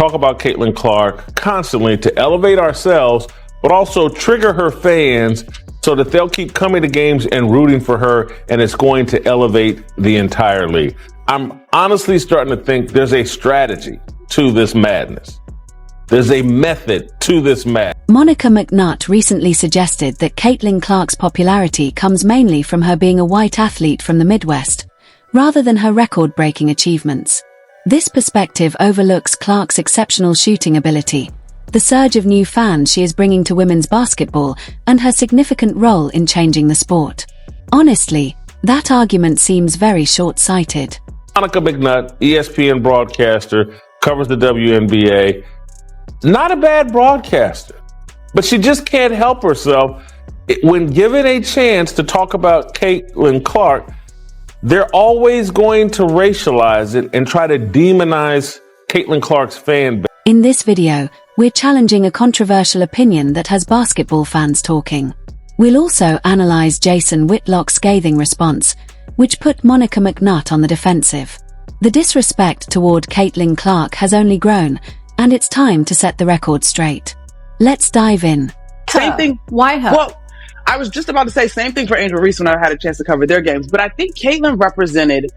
talk about Caitlin Clark constantly to elevate ourselves, but also trigger her fans so that they'll keep coming to games and rooting for her, and it's going to elevate the entire league. I'm honestly starting to think there's a strategy to this madness. There's a method to this madness. Monica McNutt recently suggested that Caitlin Clark's popularity comes mainly from her being a white athlete from the Midwest, rather than her record-breaking achievements. This perspective overlooks Clark's exceptional shooting ability, the surge of new fans she is bringing to women's basketball, and her significant role in changing the sport. Honestly, that argument seems very short-sighted. Monica McNutt, ESPN broadcaster, covers the WNBA. Not a bad broadcaster, but she just can't help herself. When given a chance to talk about Caitlin Clark, they're always going to racialize it and try to demonize Caitlin Clark's fan base. In this video, we're challenging a controversial opinion that has basketball fans talking. We'll also analyze Jason Whitlock's scathing response, which put Monica McNutt on the defensive. The disrespect toward Caitlin Clark has only grown, and it's time to set the record straight. Let's dive in. Same thing. Why her? Well, I was just about to say same thing for Angel Reese when I had a chance to cover their games, but I think Caitlin represented,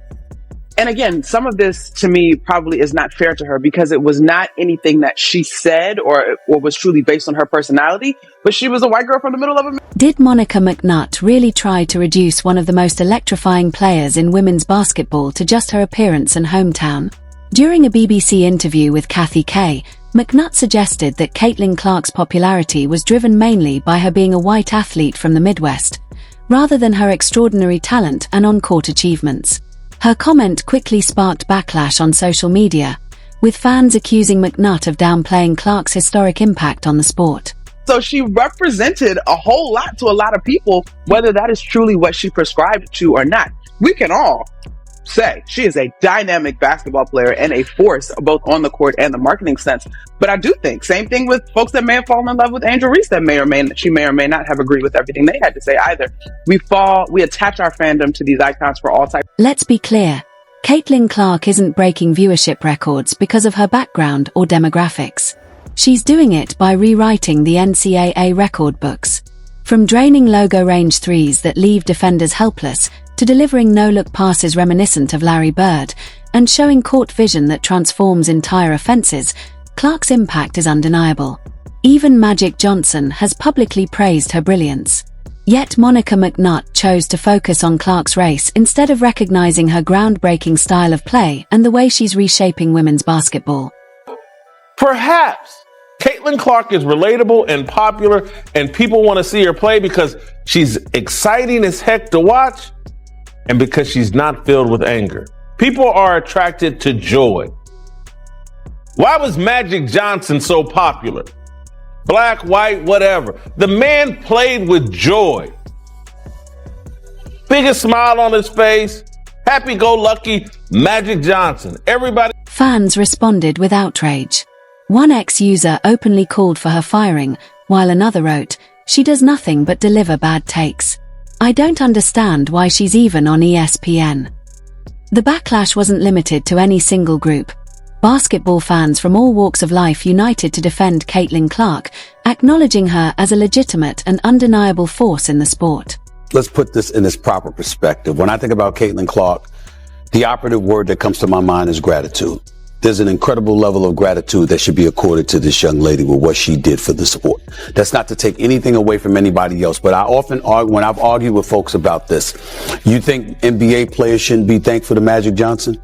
and again, some of this to me probably is not fair to her because it was not anything that she said or was truly based on her personality, but she was a white girl from the middle of a... Did Monica McNutt really try to reduce one of the most electrifying players in women's basketball to just her appearance and hometown? During a BBC interview with Kathy Kay, McNutt suggested that Caitlin Clark's popularity was driven mainly by her being a white athlete from the Midwest, rather than her extraordinary talent and on-court achievements. Her comment quickly sparked backlash on social media, with fans accusing McNutt of downplaying Clark's historic impact on the sport. So she represented a whole lot to a lot of people, whether that is truly what she prescribed to or not. We can all say she is a dynamic basketball player and a force both on the court and the marketing sense. But I do think same thing with folks that may have fallen in love with Angel Reese that she may or may not have agreed with everything they had to say either. We attach our fandom to these icons for all types. Let's be clear. Caitlin Clark isn't breaking viewership records because of her background or demographics. She's doing it by rewriting the NCAA record books. From draining logo range threes that leave defenders helpless, to delivering no-look passes reminiscent of Larry Bird, and showing court vision that transforms entire offenses, Clark's impact is undeniable. Even Magic Johnson has publicly praised her brilliance. Yet Monica McNutt chose to focus on Clark's race instead of recognizing her groundbreaking style of play and the way she's reshaping women's basketball. Perhaps Caitlin Clark is relatable and popular, and people want to see her play because she's exciting as heck to watch, and because she's not filled with anger. People are attracted to joy. Why was Magic Johnson so popular? Black, white, whatever. The man played with joy. Biggest smile on his face. Happy-go-lucky Magic Johnson. Everybody. Fans responded with outrage. One ex-user openly called for her firing, while another wrote, "She does nothing but deliver bad takes. I don't understand why she's even on ESPN." The backlash wasn't limited to any single group. Basketball fans from all walks of life united to defend Caitlin Clark, acknowledging her as a legitimate and undeniable force in the sport. Let's put this in its proper perspective. When I think about Caitlin Clark, the operative word that comes to my mind is gratitude. There's an incredible level of gratitude that should be accorded to this young lady with what she did for the sport. That's not to take anything away from anybody else, but I often argue, when I've argued with folks about this, you think NBA players shouldn't be thankful to Magic Johnson?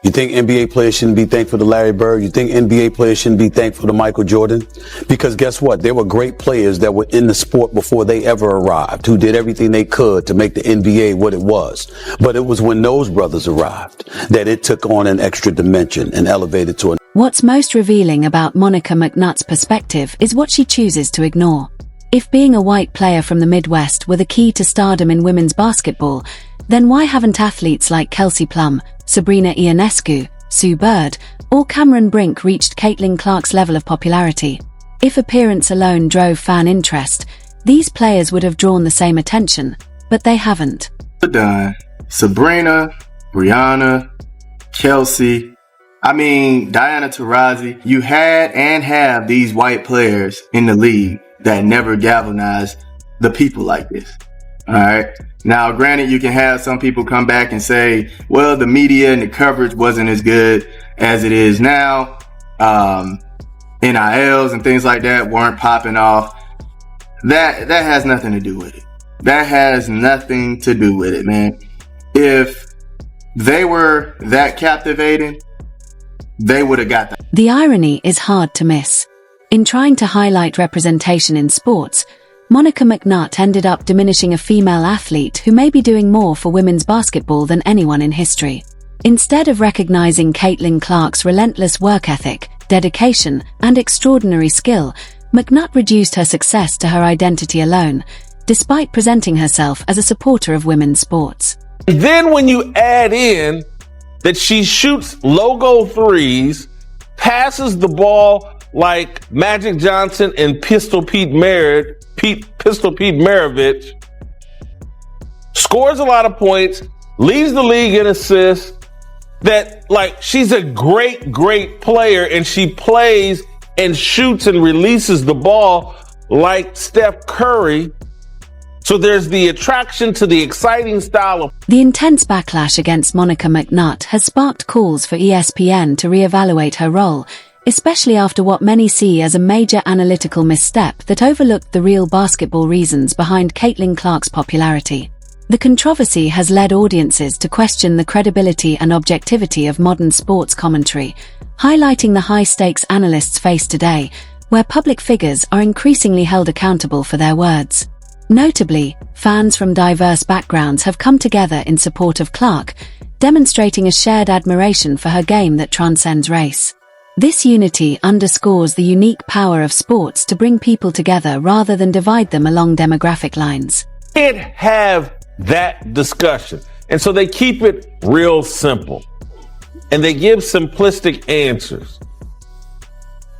You think NBA players shouldn't be thankful to Larry Bird? You think NBA players shouldn't be thankful to Michael Jordan? Because guess what? There were great players that were in the sport before they ever arrived, who did everything they could to make the NBA what it was. But it was when those brothers arrived that it took on an extra dimension and elevated to a... What's most revealing about Monica McNutt's perspective is what she chooses to ignore. If being a white player from the Midwest were the key to stardom in women's basketball, then why haven't athletes like Kelsey Plum, Sabrina Ionescu, Sue Bird, or Cameron Brink reached Caitlin Clark's level of popularity? If appearance alone drove fan interest, these players would have drawn the same attention, but they haven't. Sabrina, Brianna, Kelsey, I mean, Diana Taurasi, you had and have these white players in the league that never galvanized the people like this. All right. Now, granted, you can have some people come back and say, well, the media and the coverage wasn't as good as it is now. NILs and things like that weren't popping off. That has nothing to do with it. That has nothing to do with it, man. If they were that captivating, they would have got that. The irony is hard to miss. In trying to highlight representation in sports, Monica McNutt ended up diminishing a female athlete who may be doing more for women's basketball than anyone in history. Instead of recognizing Caitlin Clark's relentless work ethic, dedication, and extraordinary skill, McNutt reduced her success to her identity alone, despite presenting herself as a supporter of women's sports. And then when you add in that she shoots logo threes, passes the ball like Magic Johnson and Pistol Pete Maravich, scores a lot of points, leads the league in assists, that like she's a great player, and she plays and shoots and releases the ball like Steph Curry. So there's the attraction to the exciting style of... The intense backlash against Monica McNutt has sparked calls for ESPN to reevaluate her role, especially after what many see as a major analytical misstep that overlooked the real basketball reasons behind Caitlin Clark's popularity. The controversy has led audiences to question the credibility and objectivity of modern sports commentary, highlighting the high-stakes analysts face today, where public figures are increasingly held accountable for their words. Notably, fans from diverse backgrounds have come together in support of Clark, demonstrating a shared admiration for her game that transcends race. This unity underscores the unique power of sports to bring people together rather than divide them along demographic lines. Can't have that discussion. And so they keep it real simple. And they give simplistic answers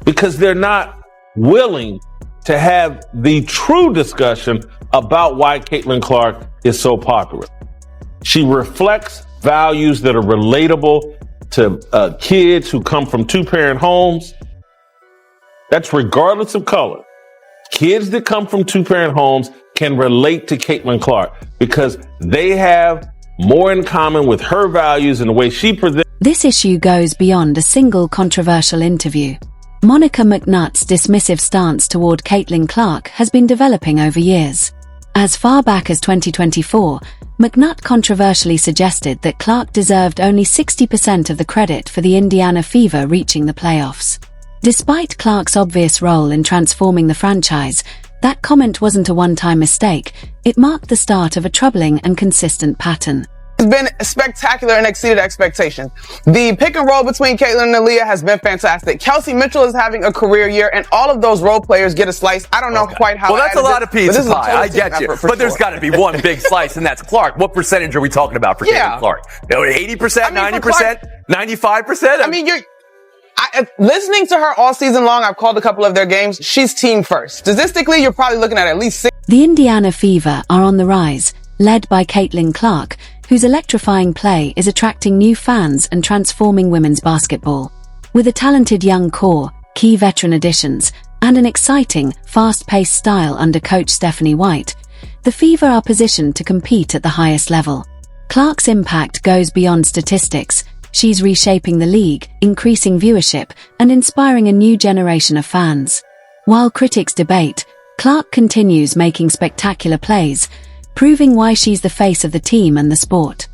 because they're not willing to have the true discussion about why Caitlin Clark is so popular. She reflects values that are relatable to kids who come from two-parent homes. That's regardless of color. Kids that come from two-parent homes can relate to Caitlin Clark because they have more in common with her values and the way she presents. This issue goes beyond a single controversial interview. Monica McNutt's dismissive stance toward Caitlin Clark has been developing over years. As far back as 2024, McNutt controversially suggested that Clark deserved only 60% of the credit for the Indiana Fever reaching the playoffs. Despite Clark's obvious role in transforming the franchise, that comment wasn't a one-time mistake. It marked the start of a troubling and consistent pattern. It's been spectacular and exceeded expectations. The pick and roll between Caitlin and Aaliyah has been fantastic. Kelsey Mitchell is having a career year, and all of those role players get a slice. I don't know quite how. Well, that's a lot of pizza pie. I get you. But there's sure. got to be one big slice, and that's Clark. What percentage are we talking about for Caitlin Clark? 80%, 90%, 95%? I mean, listening to her all season long, I've called a couple of their games. She's team first. Statistically, you're probably looking at least 6. The Indiana Fever are on the rise, led by Caitlin Clark, whose electrifying play is attracting new fans and transforming women's basketball. With a talented young core, key veteran additions, and an exciting, fast-paced style under coach Stephanie White, the Fever are positioned to compete at the highest level. Clark's impact goes beyond statistics. She's reshaping the league, increasing viewership, and inspiring a new generation of fans. While critics debate, Clark continues making spectacular plays, proving why she's the face of the team and the sport.